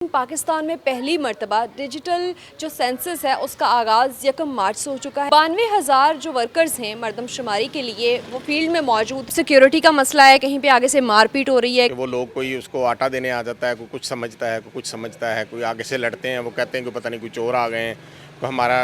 पाकिस्तान में पहली मर्तबा डिजिटल जो सेंसस है उसका आगाज़ 1 मार्च से हो चुका है। 92,000 जो वर्कर्स हैं मरदमशुमारी के लिए वो फील्ड में मौजूद। सिक्योरिटी का मसला है, कहीं पे आगे से मारपीट हो रही है। वो लोग कोई उसको आटा देने आ जाता है, कोई कुछ समझता है, कोई कुछ समझता है, कोई आगे से लड़ते हैं, वो कहते हैं कि पता नहीं कोई चोर आ गए हैं, तो हमारा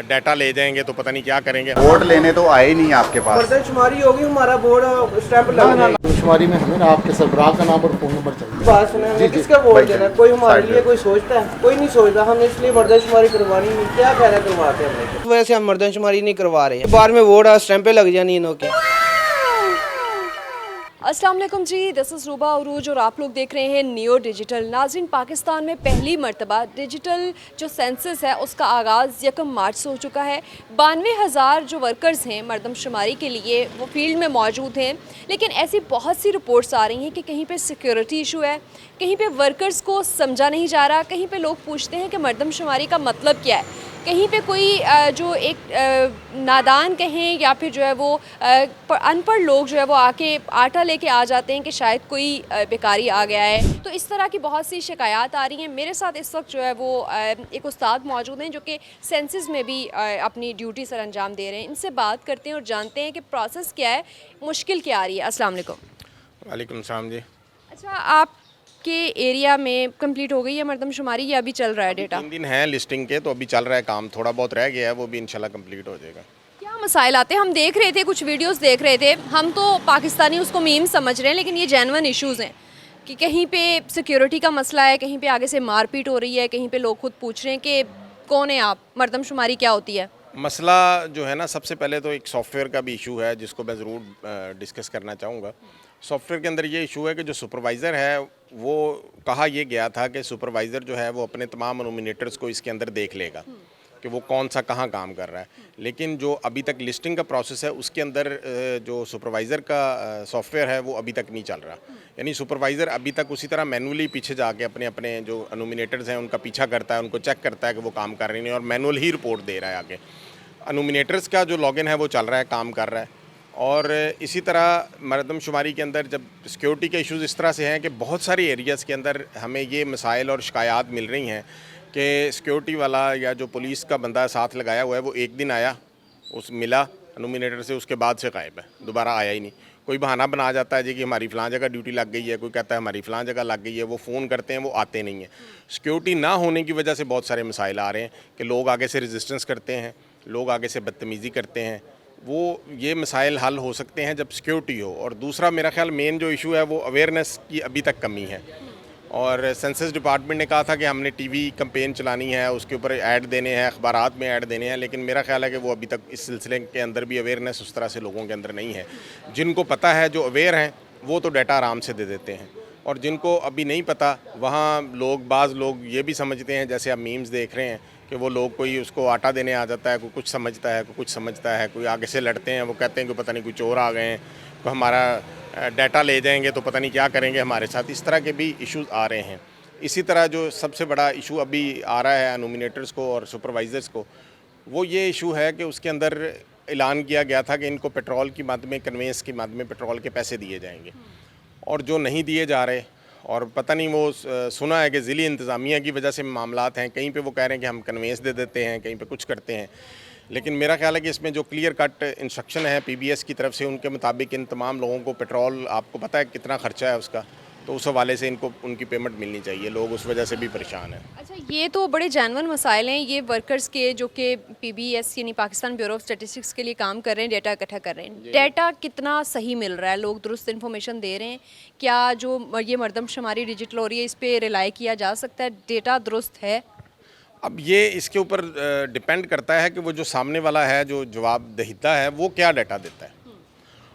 डाटा ले जाएंगे तो पता नहीं क्या करेंगे। वोट लेने तो आए नहीं आपके पास। मर्दमशुमारी होगी, हमारा बोर्ड स्टैंप लग जाएगा। मर्दमशुमारी में हमें ना आपके सरबराह का नाम और फ़ोन नंबर चाहिए। बात सुने, हमें किसका वोट देना है? कोई हमारे लिए कोई सोचता है? कोई नहीं सोचता। हम इसलिए मर्दमशुमारी करवानी नहीं। क्या फायदा करवाते हैं हमने? वैसे हम मर्दमशुमारी नहीं करवा रहे हैं। बार में वोट स्टैंप पे लग जानी इन्हों के। अस्सलाम वालेकुम जी, दिस इज़ रूबा उरूज और आप लोग देख रहे हैं नियो डिजिटल। नाज़रीन, पाकिस्तान में पहली मर्तबा डिजिटल जो सेंसस है उसका आगाज़ 1 मार्च से हो चुका है। 92,000 जो वर्कर्स हैं मरदमशुमारी के लिए वो फील्ड में मौजूद हैं, लेकिन ऐसी बहुत सी रिपोर्ट्स आ रही हैं कि कहीं पे सिक्योरिटी इशू है, कहीं पे वर्कर्स को समझा नहीं जा रहा, कहीं पे लोग पूछते हैं कि मरदमशुमारी का मतलब क्या है, कहीं पे कोई जो एक नादान कहें या फिर जो है वो अनपढ़ लोग जो है वो आके आटा लेके आ जाते हैं कि शायद कोई बेकारी आ गया है। तो इस तरह की बहुत सी शिकायत आ रही हैं। मेरे साथ इस वक्त जो है वो एक उस्ताद मौजूद हैं जो कि सेंसस में भी अपनी ड्यूटी सर अंजाम दे रहे हैं। इनसे बात करते हैं और जानते हैं कि प्रोसेस क्या है, मुश्किल क्या आ रही है। अस्सलाम वालेकुम। वालेकुम सलाम जी। अच्छा, आप के एरिया में कंप्लीट हो गई है मरदमशुमारी या अभी चल रहा है डेटा? 3 दिन हैं लिस्टिंग के, तो अभी चल रहा है काम, थोड़ा बहुत रह गया है, वो भी इंशाल्लाह कंप्लीट हो जाएगा। क्या मसाइल आते हैं? हम देख रहे थे, कुछ वीडियोस देख रहे थे, हम तो पाकिस्तानी उसको मीम समझ रहे हैं, लेकिन ये जेन्युइन इश्यूज़ हैं कि कहीं पे सिक्योरिटी का मसला है, कहीं पे आगे से मारपीट हो रही है, कहीं पे लोग खुद पूछ रहे हैं कि कौन है आप, मरदमशुमारी क्या होती है। मसला जो है ना, सबसे पहले तो एक सॉफ्टवेयर का भी इशू है जिसको मैं ज़रूर डिस्कस करना चाहूँगा। सॉफ्टवेयर के अंदर ये इशू है कि जो सुपरवाइज़र है वो कहा ये गया था कि सुपरवाइज़र जो है वो अपने तमाम नॉमिनेटर्स को इसके अंदर देख लेगा कि वो कौन सा कहाँ काम कर रहा है, लेकिन जो अभी तक लिस्टिंग का प्रोसेस है उसके अंदर जो सुपरवाइज़र का सॉफ्टवेयर है वो अभी तक नहीं चल रहा। यानी सुपरवाइज़र अभी तक उसी तरह मैनुअली पीछे जाके अपने अपने जो नॉमिनेटर्स हैं उनका पीछा करता है, उनको चेक करता है कि वो काम कर रहे नहीं, और मैनुअल ही रिपोर्ट दे रहा है आगे। नॉमिनेटर्स का जो लॉगिन है वो चल रहा है, काम कर रहा है। और इसी तरह मरदमशुमारी के अंदर जब सिक्योरिटी के इश्यूज़ इस तरह से हैं कि बहुत सारी एरियाज़ के अंदर हमें ये मसाइल और शिकायत मिल रही हैं कि सिक्योरिटी वाला या जो पुलिस का बंदा साथ लगाया हुआ है वो एक दिन आया, उस मिला नॉमिनेटर से, उसके बाद से गायब है, दोबारा आया ही नहीं। कोई बहाना बना जाता है जी कि हमारी फ़लाँ जगह ड्यूटी लग गई है, कोई कहता है हमारी फ़लाँ जगह लग गई है, वो फ़ोन करते हैं, वो आते नहीं हैं। सिक्योरिटी ना होने की वजह से बहुत सारे मसाइल आ रहे हैं कि लोग आगे से रेजिस्टेंस करते हैं, लोग आगे से बदतमीज़ी करते हैं। वो ये मसाइल हल हो सकते हैं जब सिक्योरिटी हो। और दूसरा मेरा ख्याल मेन जो इशू है वो अवेयरनेस की अभी तक कमी है। और सेंसस डिपार्टमेंट ने कहा था कि हमने टीवी कैंपेन चलानी है, उसके ऊपर ऐड देने हैं, अखबारात में ऐड देने हैं, लेकिन मेरा ख्याल है कि वो अभी तक इस सिलसिले के अंदर भी अवेयरनेस उस तरह से लोगों के अंदर नहीं है। जिनको पता है, जो अवेयर हैं, वो तो डाटा आराम से दे देते हैं, और जिनको अभी नहीं पता वहाँ बाज़ लोग ये भी समझते हैं, जैसे आप मीम्स देख रहे हैं कि वो लोग कोई उसको आटा देने आ जाता है, कोई कुछ समझता है, कोई कुछ समझता है, कोई आगे से लड़ते हैं, वो कहते हैं कि पता नहीं कोई चोर आ गए हैं, तो हमारा डाटा ले जाएंगे तो पता नहीं क्या करेंगे हमारे साथ। इस तरह के भी इश्यूज़ आ रहे हैं। इसी तरह जो सबसे बड़ा इशू अभी आ रहा है नॉमिनेटर्स को और सुपरवाइज़र्स को, वो ये इशू है कि उसके अंदर ऐलान किया गया था कि इनको पेट्रोल की मद में, कन्वेंस की मद में पेट्रोल के पैसे दिए जाएंगे, और जो नहीं दिए जा रहे, और पता नहीं वो सुना है कि ज़िली इंतज़ामिया की वजह से मामलात हैं, कहीं पे वो कह रहे हैं कि हम कन्वेंस दे देते हैं, कहीं पे कुछ करते हैं। लेकिन मेरा ख्याल है कि इसमें जो क्लियर कट इंस्ट्रक्शन है पीबीएस की तरफ से, उनके मुताबिक इन तमाम लोगों को पेट्रोल, आपको पता है कितना ख़र्चा है उसका, तो उस हवाले से इनको उनकी पेमेंट मिलनी चाहिए। लोग उस वजह से भी परेशान हैं। अच्छा, ये तो बड़े जेन्युइन मसाइल हैं ये वर्कर्स के, जो कि पीबीएस यानी पाकिस्तान ब्यूरो ऑफ स्टैटिस्टिक्स के लिए काम कर रहे हैं, डाटा इकट्ठा कर रहे हैं। डाटा कितना सही मिल रहा है? लोग दुरुस्त इन्फॉर्मेशन दे रहे हैं? क्या जो ये मरदमशुमारी डिजिटल हो रही है इस पर रिलाई किया जा सकता है? डाटा दुरुस्त है? अब ये इसके ऊपर डिपेंड करता है कि वो जो सामने वाला है, जो जवाब दहिता है, वो क्या डाटा देता है।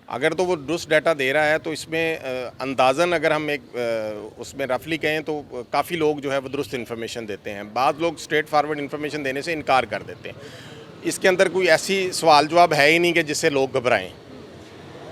अगर तो वो दुरुस्त डाटा दे रहा है तो इसमें अंदाज़न अगर हम एक उसमें रफली कहें तो काफ़ी लोग जो है वो दुरुस्त इन्फॉर्मेशन देते हैं। बाद लोग स्ट्रेट फारवर्ड इन्फॉर्मेशन देने से इनकार कर देते हैं। इसके अंदर कोई ऐसी सवाल जवाब है ही नहीं कि जिससे लोग घबराएं।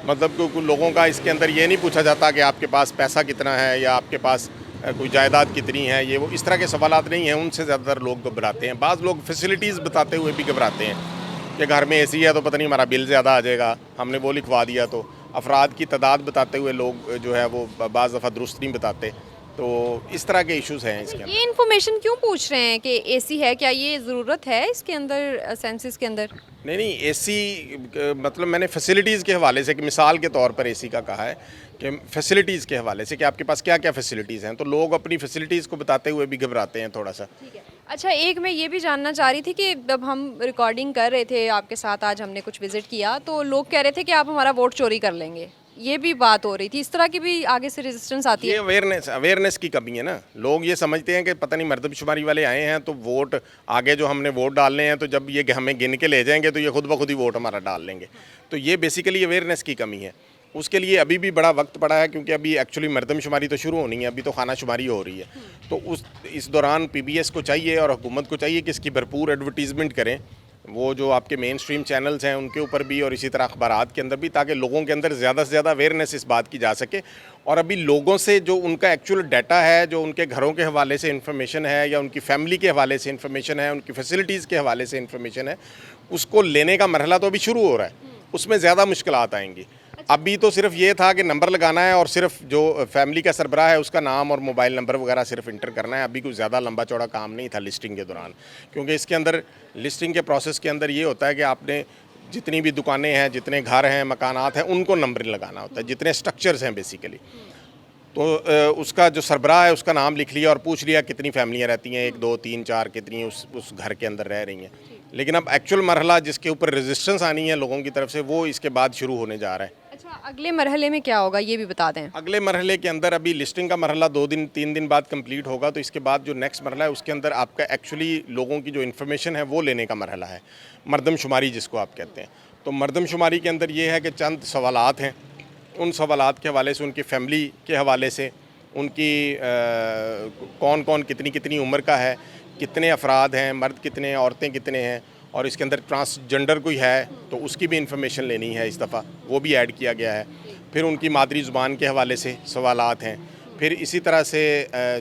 मतलब कि लोगों का इसके अंदर ये नहीं पूछा जाता कि आपके पास पैसा कितना है या आपके पास कोई जायदाद कितनी है, ये वो इस तरह के सवालात नहीं हैं। उनसे ज़्यादातर लोग घबराते हैं। बाज़ लोग फैसिलिटीज़ बताते हुए भी घबराते हैं कि घर में एसी है तो पता नहीं हमारा बिल ज़्यादा आ जाएगा, हमने वो लिखवा दिया। तो अफराद की तादाद बताते हुए लोग जो है वो बाज़ दफ़ा दुरुस्त नहीं बताते। तो इस तरह के इश्यूज हैं इसके अंदर। ये इन्फॉर्मेशन क्यों पूछ रहे हैं कि एसी है, क्या ये ज़रूरत है इसके अंदर, सेंसिस के अंदर? नहीं, एसी मतलब मैंने फैसिलिटीज़ के हवाले से, कि मिसाल के तौर पर एसी का कहा है कि फैसिलिटीज़ के हवाले से कि आपके पास क्या क्या फैसिलिटीज़ हैं, तो लोग अपनी फैसिलिटीज़ को बताते हुए भी घबराते हैं थोड़ा सा। ठीक है। अच्छा, एक मैं ये भी जानना चाह रही थी कि जब हम रिकॉर्डिंग कर रहे थे आपके साथ, आज हमने कुछ विजिट किया, तो लोग कह रहे थे कि आप हमारा वोट चोरी कर लेंगे, ये भी बात हो रही थी। इस तरह की भी आगे से रेजिस्टेंस आती ये है? अवेयरनेस की कमी है ना। लोग ये समझते हैं कि पता नहीं मर्दमशुमारी वाले आए हैं तो वोट आगे जो हमने वोट डालने हैं, तो जब ये हमें गिन के ले जाएंगे तो ये खुद ब खुद ही वोट हमारा डाल लेंगे। तो ये बेसिकली अवेयरनेस की कमी है। उसके लिए अभी भी बड़ा वक्त पड़ा है, क्योंकि अभी एक्चुअली मर्दमशुमारी तो शुरू होनी है, अभी तो खानाशुमारी हो रही है। तो इस दौरान PBS को चाहिए और हुकूमत को चाहिए कि इसकी भरपूर एडवर्टीज़मेंट करें, वो जो आपके मेन स्ट्रीम चैनल्स हैं उनके ऊपर भी, और इसी तरह अखबारात के अंदर भी, ताकि लोगों के अंदर ज़्यादा से ज़्यादा अवेयरनेस इस बात की जा सके। और अभी लोगों से जो उनका एक्चुअल डाटा है, जो उनके घरों के हवाले से इन्फॉर्मेशन है, या उनकी फैमिली के हवाले से इन्फॉर्मेशन है, उनकी फैसिलिटीज़ के हवाले से इन्फॉर्मेशन है, उसको लेने का मरहला तो अभी शुरू हो रहा है। उसमें ज़्यादा मुश्किलात आएंगी। अभी तो सिर्फ ये था कि नंबर लगाना है और सिर्फ जो फैमिली का सरबराह है उसका नाम और मोबाइल नंबर वगैरह सिर्फ इंटर करना है। अभी कुछ ज़्यादा लंबा चौड़ा काम नहीं था लिस्टिंग के दौरान, क्योंकि इसके अंदर लिस्टिंग के प्रोसेस के अंदर ये होता है कि आपने जितनी भी दुकानें हैं, जितने घर हैं, मकानात हैं, उनको नंबर लगाना होता है, जितने स्ट्रक्चर्स हैं बेसिकली। तो उसका जो सरबराह है उसका नाम लिख लिया और पूछ लिया कितनी फैमिलियाँ रहती हैं, 1 2 3 4 कितनी उस घर के अंदर रह रही हैं। लेकिन अब एक्चुअल मरहला जिसके ऊपर रेजिस्टेंस आनी है लोगों की तरफ से, वो इसके बाद शुरू होने जा रहा है। अच्छा, अगले मरहले में क्या होगा ये भी बता दें। अगले मरहले के अंदर अभी लिस्टिंग का मरहला 2 दिन 3 दिन बाद कंप्लीट होगा, तो इसके बाद जो नेक्स्ट मरहला है उसके अंदर आपका एक्चुअली लोगों की जो इन्फॉर्मेशन है वो लेने का मरहला है, मरदमशुमारी जिसको आप कहते हैं। तो मरदमशुमारी के अंदर ये है कि चंद सवालात हैं, उन सवालात के हवाले से, उनकी फैमिली के हवाले से, उनकी कौन कौन कितनी कितनी उम्र का है, कितने अफराद हैं, मर्द कितने हैं, औरतें कितने हैं, और इसके अंदर ट्रांसजेंडर कोई है तो उसकी भी इंफॉर्मेशन लेनी है इस दफ़ा, वो भी ऐड किया गया है। फिर उनकी मादरी ज़ुबान के हवाले से सवालात हैं। फिर इसी तरह से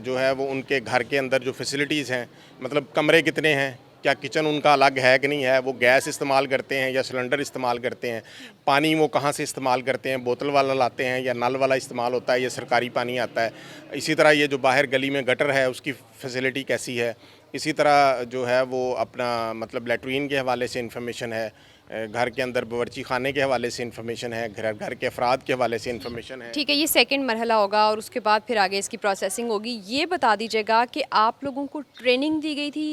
जो है वो उनके घर के अंदर जो फैसिलिटीज़ हैं, मतलब कमरे कितने हैं, क्या किचन उनका अलग है कि नहीं है, वो गैस इस्तेमाल करते हैं या सिलेंडर इस्तेमाल करते हैं, पानी वो कहाँ से इस्तेमाल करते हैं, बोतल वाला लाते हैं या नल वाला इस्तेमाल होता है या सरकारी पानी आता है। इसी तरह ये जो बाहर गली में गटर है उसकी फैसिलिटी कैसी है। इसी तरह जो है वो अपना मतलब लेटरीन के हवाले से इंफॉर्मेशन है, घर के अंदर बावर्ची खाने के हवाले से इंफॉर्मेशन है, घर के अफराद के हवाले से इंफॉर्मेशन है। ठीक है, ये सेकंड मरहला होगा और उसके बाद फिर आगे इसकी प्रोसेसिंग होगी। ये बता दीजिएगा कि आप लोगों को ट्रेनिंग दी गई थी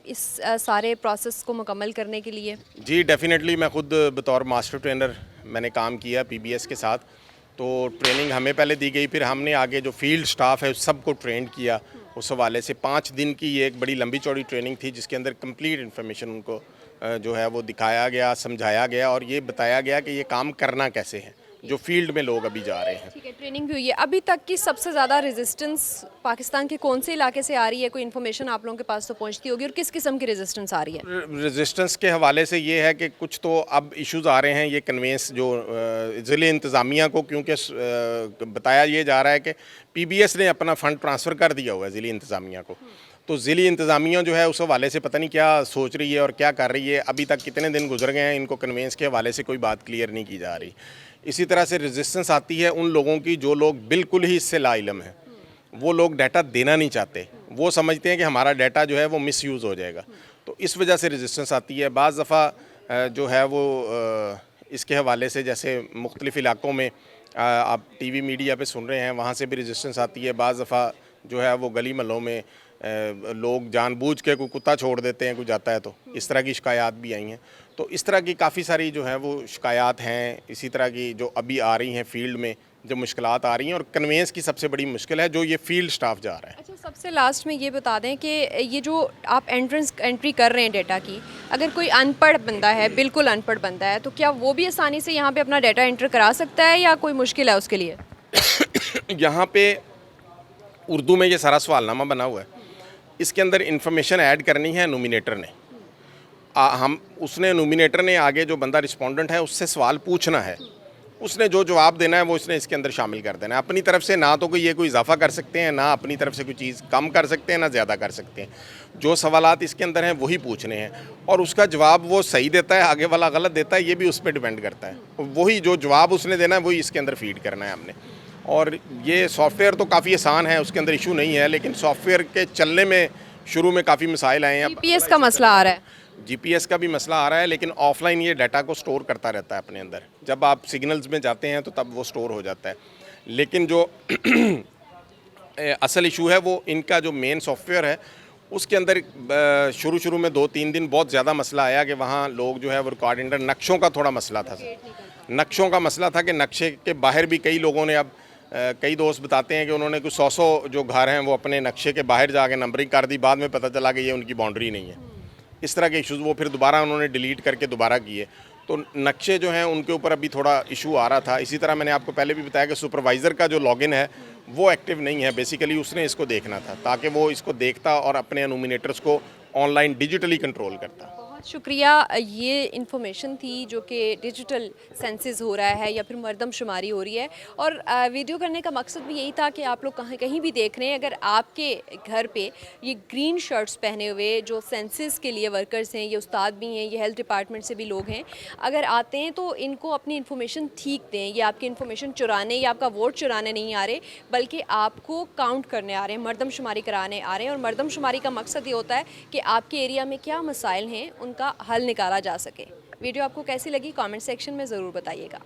इस सारे प्रोसेस को मुकम्मल करने के लिए? जी डेफिनेटली, मैं खुद बतौर मास्टर ट्रेनर मैंने काम किया PBS के साथ, तो ट्रेनिंग हमें पहले दी गई, फिर हमने आगे जो फील्ड स्टाफ है उस सबको ट्रेंड किया। उस हवाले से 5 दिन की ये एक बड़ी लंबी चौड़ी ट्रेनिंग थी, जिसके अंदर कंप्लीट इन्फॉर्मेशन उनको जो है वो दिखाया गया, समझाया गया और ये बताया गया कि ये काम करना कैसे है, जो फील्ड में लोग अभी जा रहे हैं। ठीक है, ट्रेनिंग भी हुई है। अभी तक की सबसे ज़्यादा रेजिस्टेंस पाकिस्तान के कौन से इलाके से आ रही है? कोई इन्फॉर्मेशन आप लोगों के पास तो पहुंचती होगी, और किस किस्म की रेजिस्टेंस आ रही है? रेजिस्टेंस के हवाले से ये है कि कुछ तो अब इश्यूज़ आ रहे हैं, ये कन्वेंस जो ज़िले इंतज़ामिया को, क्योंकि बताया ये जा रहा है कि PBS ने अपना फ़ंड ट्रांसफ़र कर दिया हुआ है ज़िले इंतज़ामिया को, तो ज़िली इंतज़ामिया जो है उस हवाले से पता नहीं क्या सोच रही है और क्या कर रही है। अभी तक कितने दिन गुजर गए हैं, इनको कन्वेंस के हवाले से कोई बात क्लियर नहीं की जा रही। इसी तरह से रेजिस्टेंस आती है उन लोगों की जो लोग बिल्कुल ही इससे लाइलम हैं, वो लोग डाटा देना नहीं चाहते, वो समझते हैं कि हमारा डाटा जो है वो मिसयूज़ हो जाएगा, तो इस वजह से रेजिस्टेंस आती है। बाज़ दफ़ा जो है वो इसके हवाले से जैसे मुख्तलिफ़ इलाक़ों में आप TV मीडिया पे सुन रहे हैं, वहाँ से भी रेजिस्टेंस आती है। बाज़ दफ़ा जो है वो गली महलों में लोग जानबूझ के कोई कुत्ता छोड़ देते हैं, कोई जाता है, तो इस तरह की शिकायत भी आई हैं। तो इस तरह की काफ़ी सारी जो है वो शिकायत हैं, इसी तरह की जो अभी आ रही हैं फील्ड में जो मुश्किलात आ रही हैं, और कन्वेंस की सबसे बड़ी मुश्किल है जो ये फील्ड स्टाफ जा रहा है। अच्छा, सबसे लास्ट में ये बता दें कि ये जो आप एंट्री कर रहे हैं डेटा की, अगर कोई अनपढ़ बंदा है, बिल्कुल अनपढ़ बंदा है, तो क्या वो भी आसानी से यहाँ पे अपना डाटा एंटर करा सकता है या कोई मुश्किल है उसके लिए? यहाँ पे उर्दू में ये सारा सवालनामा बना हुआ है, इसके अंदर इंफॉर्मेशन ऐड करनी है नोमिनेटर ने। नोमिनेटर ने आगे जो बंदा रिस्पोंडेंट है उससे सवाल पूछना है, उसने जो जवाब देना है वो इसने इसके अंदर शामिल कर देना है। अपनी तरफ से ना तो कोई इजाफा कर सकते हैं, ना अपनी तरफ से कोई चीज़ कम कर सकते हैं, ना ज़्यादा कर सकते हैं। जो सवालात इसके अंदर हैं वही पूछने हैं, और उसका जवाब वो सही देता है, आगे वाला गलत देता है, ये भी उस पर डिपेंड करता है। वही जो जवाब उसने देना है वही इसके अंदर फीड करना है हमने। और ये सॉफ्टवेयर तो काफ़ी आसान है, उसके अंदर इशू नहीं है, लेकिन सॉफ्टवेयर के चलने में शुरू में काफ़ी मसाइल आए हैं। जीपीएस का मसला आ रहा है। जीपीएस का भी मसला आ रहा है, लेकिन ऑफलाइन ये डाटा को स्टोर करता रहता है अपने अंदर। जब आप सिग्नल्स में जाते हैं तो तब वो स्टोर हो जाता है, लेकिन जो असल इशू है वो इनका जो मेन सॉफ्टवेयर है उसके अंदर शुरू में 2-3 दिन बहुत ज़्यादा मसला आया कि वहाँ लोग जो है वो रिकॉर्ड नक्शों का थोड़ा मसला था। नक्शों का मसला था कि नक्शे के बाहर भी कई लोगों ने अब कई दोस्त बताते हैं कि उन्होंने कुछ 100 जो घर हैं वो अपने नक्शे के बाहर जाके नंबरिंग कर दी, बाद में पता चला कि ये उनकी बाउंड्री नहीं है। इस तरह के इश्यूज़ वो फिर दोबारा उन्होंने डिलीट करके दोबारा किए। तो नक्शे जो हैं उनके ऊपर अभी थोड़ा इशू आ रहा था। इसी तरह मैंने आपको पहले भी बताया कि सुपरवाइज़र का जो लॉगिन है वो एक्टिव नहीं है। बेसिकली उसने इसको देखना था ताकि वो इसको देखता और अपने एनुमिनेटर्स को ऑनलाइन डिजिटली कंट्रोल करता। बहुत शुक्रिया। ये इन्फॉर्मेशन थी जो कि डिजिटल सेंसस हो रहा है या फिर मरदमशुमारी हो रही है, और वीडियो करने का मकसद भी यही था कि आप लोग कहीं भी देख रहे हैं, अगर आपके घर पे ये ग्रीन शर्ट्स पहने हुए जो सेंसस के लिए वर्कर्स हैं, ये उस्ताद भी हैं, ये हेल्थ डिपार्टमेंट से भी लोग हैं, अगर आते हैं तो इनको अपनी इन्फॉर्मेशन ठीक दें। ये आपकी इन्फॉर्मेशन चुराने या आपका वोट चुराने नहीं आ रहे, बल्कि आपको काउंट करने आ रहे हैं, मरदमशुमारी कराने आ रहे हैं। और मरदमशुमारी का मकसद ये होता है कि आपके एरिया में क्या मसाइल हैं उनका हल निकाला जा सके। वीडियो आपको कैसी लगी कमेंट सेक्शन में ज़रूर बताइएगा।